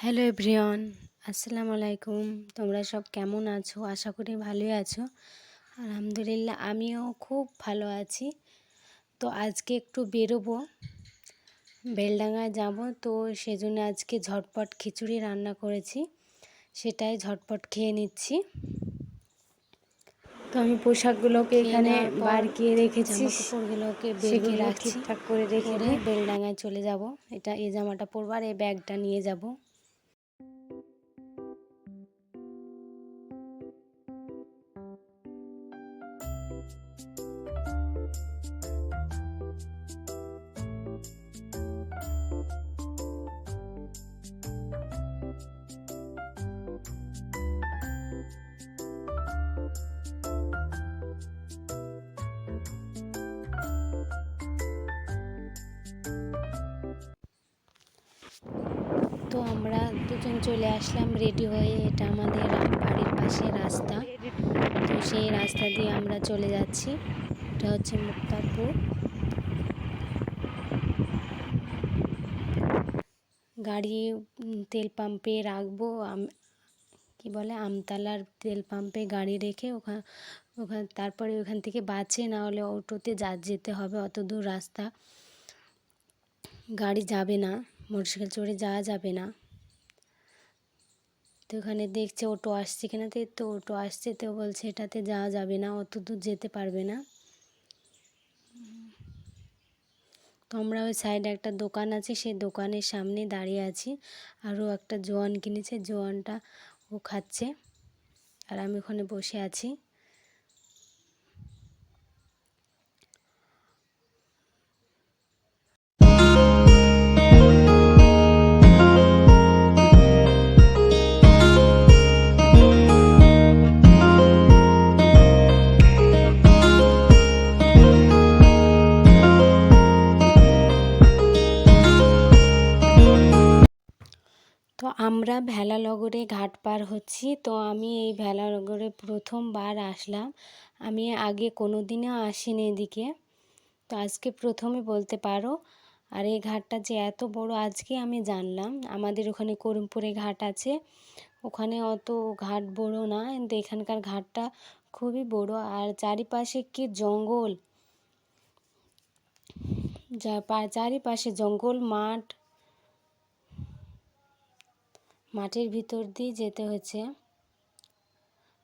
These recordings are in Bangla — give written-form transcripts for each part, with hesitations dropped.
হ্যালো এভরিওয়ান, আসসালামু আলাইকুম। তোমরা সব কেমন আছো? আশা করি ভালোই আছো। আলহামদুলিল্লাহ, আমিও খুব ভালো আছি। তো আজকে একটু বেরোবো, বেলডাঙায় যাব। তো সেজন্য আজকে ঝটপট খিচুড়ি রান্না করেছি, সেটাই ঝটপট খেয়ে নিচ্ছি। তো আমি পোশাকগুলোকে এখানে বার গিয়ে রেখেছি, জামাকাপড়গুলোকে বেরিয়ে রাখছি, ঠিকঠাক করে রেখে বেলডাঙায় চলে যাব। এই জামাটা পরবো আর এই ব্যাগটা নিয়ে যাব। তো আমরা দুজন চলে আসলাম রেডি হয়ে। এটা আমাদের বাড়ির পাশে রাস্তা, তো সেই রাস্তা দিয়ে আমরা চলে যাচ্ছি। এটা হচ্ছে মুক্তারপুর। গাড়ি তেল পাম্পে রাখবো, আমতলার তেল পাম্পে গাড়ি রেখে তারপরে ওখান থেকে বাসে না হলে অটোতে যেতে হবে। অত দূর রাস্তা গাড়ি যাবে না, মোটরসাইকেল চড়ে যাওয়া যাবে না। তো ওখানে দেখছে অটো আসছে কিনা, তো অটো আসছে, তো বলছে এটাতে যাওয়া যাবে না, অত দূর যেতে পারবে না। তো আমরা ওই সাইডে একটা দোকান আছে, সেই দোকানের সামনে দাঁড়িয়ে আছি। আরও একটা জোয়ান কিনেছে, জোয়ানটা ও খাচ্ছে আর আমি ওখানে বসে আছি। তো আমরা ভেলানগরে ঘাট পার হচ্ছি। তো আমি এই ভেলানগরে প্রথমবার আসলাম, আমি আগে কোনো দিনও আসিনি এদিকে। তো আজকে প্রথমে বলতে পারো। আর এই ঘাটটা যে এত বড় আজকে আমি জানলাম। আমাদের ওখানে করিমপুরে ঘাট আছে, ওখানে অত ঘাট বড় না, কিন্তু এখানকার ঘাটটা খুবই বড়। আর চারিপাশে কি জঙ্গল, চারিপাশে জঙ্গল, মাঠের ভিতর দিয়ে যেতে হচ্ছে।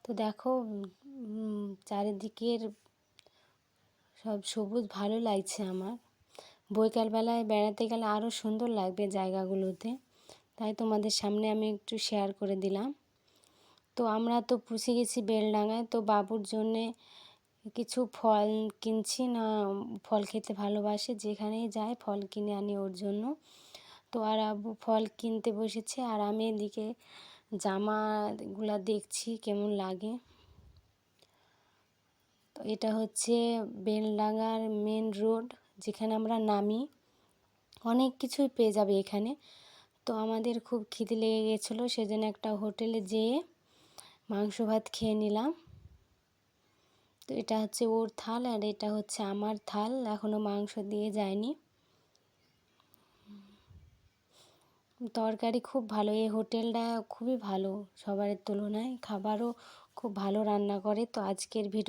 তো দেখো চারিদিকের সব সবুজ, ভালো লাগছে আমার। বৈকালবেলায় বেড়াতে গেলে আরও সুন্দর লাগবে জায়গাগুলোতে, তাই তোমাদের সামনে আমি একটু শেয়ার করে দিলাম। তো আমরা তো পৌঁছে গেছি বেলডাঙায়। তো বাবুর জন্যে কিছু ফল কিনছি, না ফল খেতে ভালোবাসে, যেখানেই যায় ফল কিনে আনি ওর জন্য। তো আর আব্বু ফল কিনতে বসেছে আর আমি এদিকে জামাগুলা দেখছি কেমন লাগে। তো এটা হচ্ছে বেলডাঙার মেন রোড, যেখানে আমরা নামি। অনেক কিছুই পেয়ে যাবে এখানে। তো আমাদের খুব খিদে লেগে গেছিলো, সেজন্য একটা হোটেলে যেয়ে মাংস ভাত খেয়ে নিলাম। তো এটা হচ্ছে ওর থাল আর এটা হচ্ছে আমার থাল, এখনও মাংস দিয়ে যায়নি। তরকারি খুব ভালো, এই হোটেলটা খুবই ভালো সবার তুলনায়, খাবারও খুব ভালো রান্না করে। তো আজকের ভিডিও